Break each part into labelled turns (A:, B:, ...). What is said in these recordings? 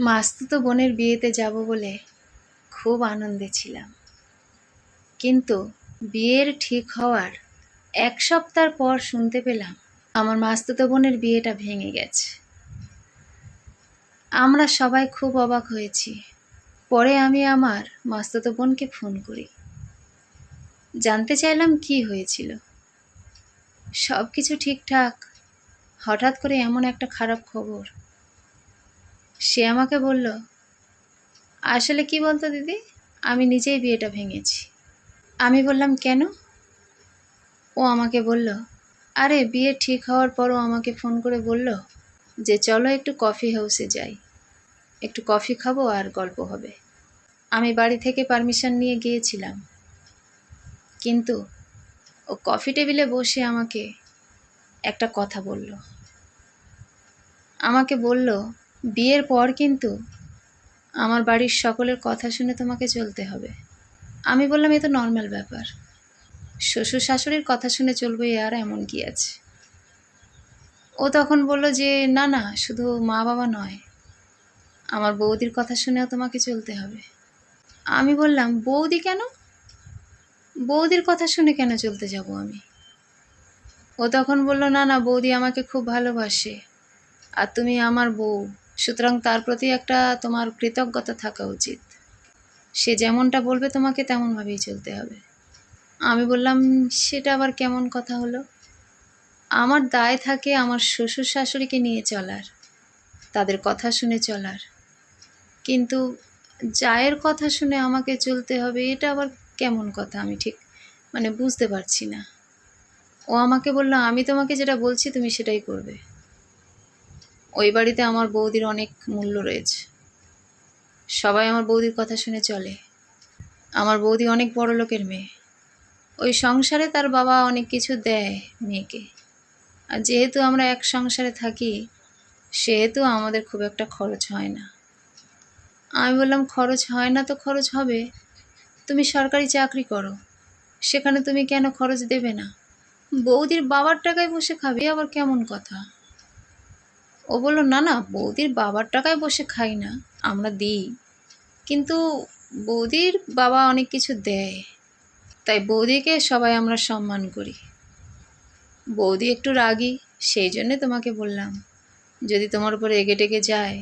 A: মাস্তুতো বোনের বিয়েতে যাব বলে খুব আনন্দে ছিলাম, কিন্তু বিয়ের ঠিক হওয়ার 1 সপ্তাহ পর শুনতে পেলাম আমার মাস্তুতো বোনের বিয়েটা ভেঙে গেছে। আমরা সবাই খুব অবাক হয়েছি। পরে আমি আমার মাস্তুতো বোনকে ফোন করি, জানতে চাইলাম কি হয়েছিল। সব কিছু ঠিকঠাক, হঠাৎ করে এমন একটা খারাপ খবর। সে আমাকে বলল, আসলে কি বলতো দিদি, আমি নিজেই বিয়েটা ভেঙেছি। আমি বললাম, কেন? ও আমাকে বলল, আরে বিয়ে ঠিক হওয়ার পরও আমাকে ফোন করে বলল যে চলো একটু কফি হাউসে যাই, একটু কফি খাবো আর গল্প হবে। আমি বাড়ি থেকে পারমিশন নিয়ে গিয়েছিলাম, কিন্তু ও কফি টেবিলে বসে আমাকে একটা কথা বলল। আমাকে বলল, বিয়ের পর কিন্তু আমার বাড়ির সকলের কথা শুনে তোমাকে চলতে হবে। আমি বললাম, এ তো নর্মাল ব্যাপার, শ্বশুর শাশুড়ির কথা শুনে চলবে, আর এমন কি আছে? ও তখন বলল যে না না, শুধু মা বাবা নয়, আমার বৌদির কথা শুনেও তোমাকে চলতে হবে। আমি বললাম, বৌদি কেন? বৌদির কথা শুনে কেন চলতে যাব আমি? ও তখন বলল, না না, বৌদি আমাকে খুব ভালোবাসে আর তুমি আমার বউ, সুতরাং তার প্রতি একটা তোমার কৃতজ্ঞতা থাকা উচিত। সে যেমনটা বলবে তোমাকে তেমনভাবেই চলতে হবে। আমি বললাম, সেটা আবার কেমন কথা হলো? আমার দায় থাকে আমার শ্বশুর শাশুড়িকে নিয়ে চলার, তাদের কথা শুনে চলার, কিন্তু জায়ের কথা শুনে আমাকে চলতে হবে, এটা আবার কেমন কথা? আমি ঠিক বুঝতে পারছি না। ও আমাকে বলল, আমি তোমাকে যেটা বলছি তুমি সেটাই করবে। ওই বাড়িতে আমার বৌদির অনেক মূল্য রয়েছে, সবাই আমার বৌদির কথা শুনে চলে। আমার বৌদি অনেক বড় লোকের মেয়ে, ওই সংসারে তার বাবা অনেক কিছু দেয় মেয়েকে, আর যেহেতু আমরা এক সংসারে থাকি সেহেতু আমাদের খুব একটা খরচ হয় না। আমি বললাম, খরচ হয় না তো খরচ হবে, তুমি সরকারি চাকরি করো, সেখানে তুমি কেন খরচ দেবে না? বৌদির বাবার টাকায় বসে খাবে, আবার কেমন কথা? ও বলল, না না, বৌদির বাবার টাকায় বসে খাই না, আমরা দিই, কিন্তু বৌদির বাবা অনেক কিছু দেয়, তাই বৌদিকে সবাই আমরা সম্মান করি। বৌদি একটু রাগী, সেই জন্যে তোমাকে বললাম, যদি তোমার উপর রেগে টেগে যায়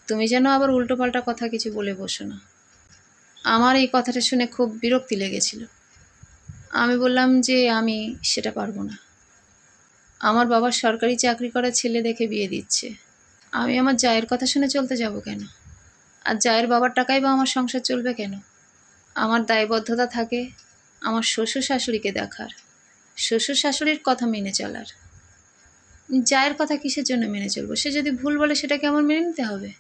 A: তুমি যেন আবার উল্টোপাল্টা কথা কিছু বলে বসো না। আমার এই কথাটা শুনে খুব বিরক্তি লেগেছিল। আমি বললাম যে আমি সেটা পারবো না। আমার বাবা সরকারি চাকরি করা ছেলে দেখে বিয়ে দিচ্ছে, আমি আমার জায়ের কথা শুনে চলতে যাব কেন? আর জায়ের বাবার টাকাই বা আমার সংসার চলবে কেন? আমার দায়বদ্ধতা থাকে আমার শ্বশুর শাশুড়িকে দেখার, শ্বশুর শাশুড়ির কথা মেনে চলার। জায়ের কথা কিসের জন্য মেনে চলবো? সে যদি ভুল বলে সেটাকে আমার মেনে নিতে হবে?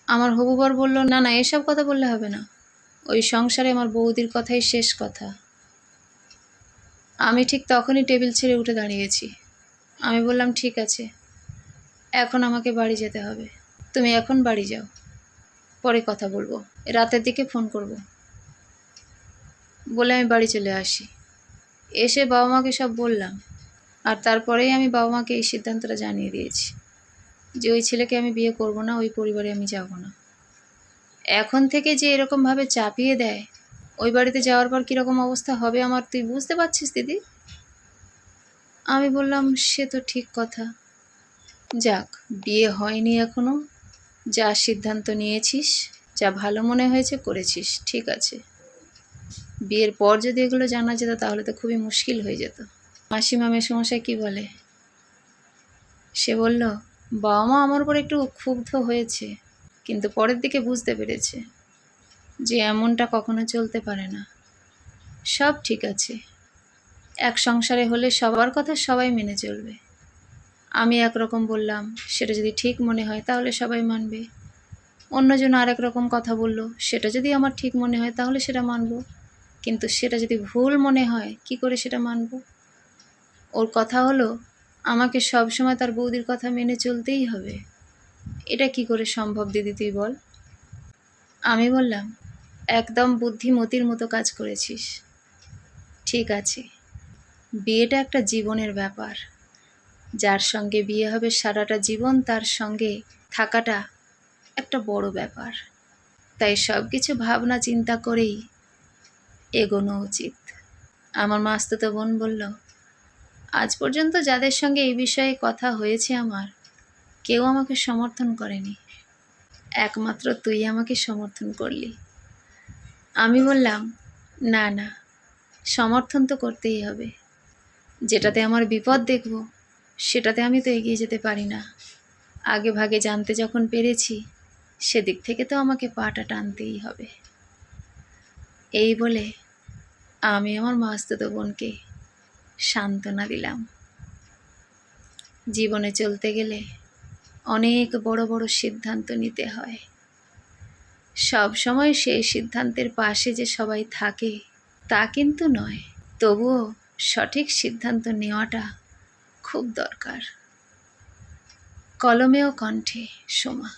A: আমার হবু বর বলল, না না, এসব কথা বললে হবে না, ওই সংসারে আমার বৌদির কথাই শেষ কথা। আমি ঠিক তখনই টেবিল ছেড়ে উঠে দাঁড়িয়েছি। আমি বললাম, ঠিক আছে, এখন আমাকে বাড়ি যেতে হবে, তুমি এখন বাড়ি যাও, পরে কথা বলবো, রাতের দিকে ফোন করব। বলে আমি বাড়ি চলে আসি। এসে বাবা মাকে সব বললাম, আর তারপরেই আমি বাবা মাকে এই সিদ্ধান্তটা জানিয়ে দিয়েছি যে ওই ছেলেকে আমি বিয়ে করব না, ওই পরিবারে আমি যাব না। এখন থেকে যে এরকমভাবে চাপিয়ে দেয়, ওই বাড়িতে যাওয়ার পর কীরকম অবস্থা হবে আমার, তুই বুঝতে পারছিস দিদি? আমি বললাম, সে তো ঠিক কথা, যাক, বিয়ে হয়নি এখনো, যা সিদ্ধান্ত নিয়েছিস, যা ভালো মনে হয়েছে করেছিস, ঠিক আছে। বিয়ের পর যদি এগুলো জানা যেত তাহলে তো খুবই মুশকিল হয়ে যেত। মাসিমা মেসোমশাই কী বলে? সে বলল, বাবা মা আমার উপর একটু ক্ষুব্ধ হয়েছে, কিন্তু পরের দিকে বুঝতে পেরেছে যে এমনটা কখনো চলতে পারে না, সব ঠিক আছে, এক সংসারে হলে সবার কথা সবাই মেনে চলবে। আমি একরকম বললাম, সেটা যদি ঠিক মনে হয় তাহলে সবাই মানবে, অন্যজন আর এক রকম কথা বলল, সেটা যদি আমার ঠিক মনে হয় তাহলে সেটা মানব, কিন্তু সেটা যদি ভুল মনে হয় কি করে সেটা মানব? ওর কথা হলো আমাকে সবসময় তার বৌদির কথা মেনে চলতেই হবে, এটা কি করে সম্ভব দিদি তুই বল? আমি বললাম, একদম বুদ্ধিমতির মতো কাজ করেছিস, ঠিক আছে, বিয়েটা একটা জীবনের ব্যাপার, যার সঙ্গে বিয়ে হবে সারাটা জীবন তার সঙ্গে থাকাটা একটা বড় ব্যাপার। তাই সব কিছু ভাবনা চিন্তা করেই এগোনো উচিত। আমার মাস্তুতো বোন বলল, আজ পর্যন্ত যাদের সঙ্গে এই বিষয়ে কথা হয়েছে আমার, কেউ আমাকে সমর্থন করেনি, একমাত্র তুই আমাকে সমর্থন করলি। আমি বললাম, না না, সমর্থন তো করতেই হবে। যেটাতে আমার বিপদ দেখব সেটাতে আমি তো এগিয়ে যেতে পারি না। আগে ভাগে জানতে যখন পেরেছি, সেদিক থেকে তো আমাকে পাটা টানতেই হবে। এই বলে আমি আমার মাস্তুতো বোনকে সান্ত্বনা দিলাম। জীবনে চলতে গেলে অনেক বড় বড় সিদ্ধান্ত নিতে হয়। সব সময় সেই সিদ্ধান্তের পাশে যে সবাই থাকে তা কিন্তু নয়, তবুও সঠিক সিদ্ধান্ত নেওয়াটা খুব দরকার। কলমে ও কণ্ঠে, সোমা।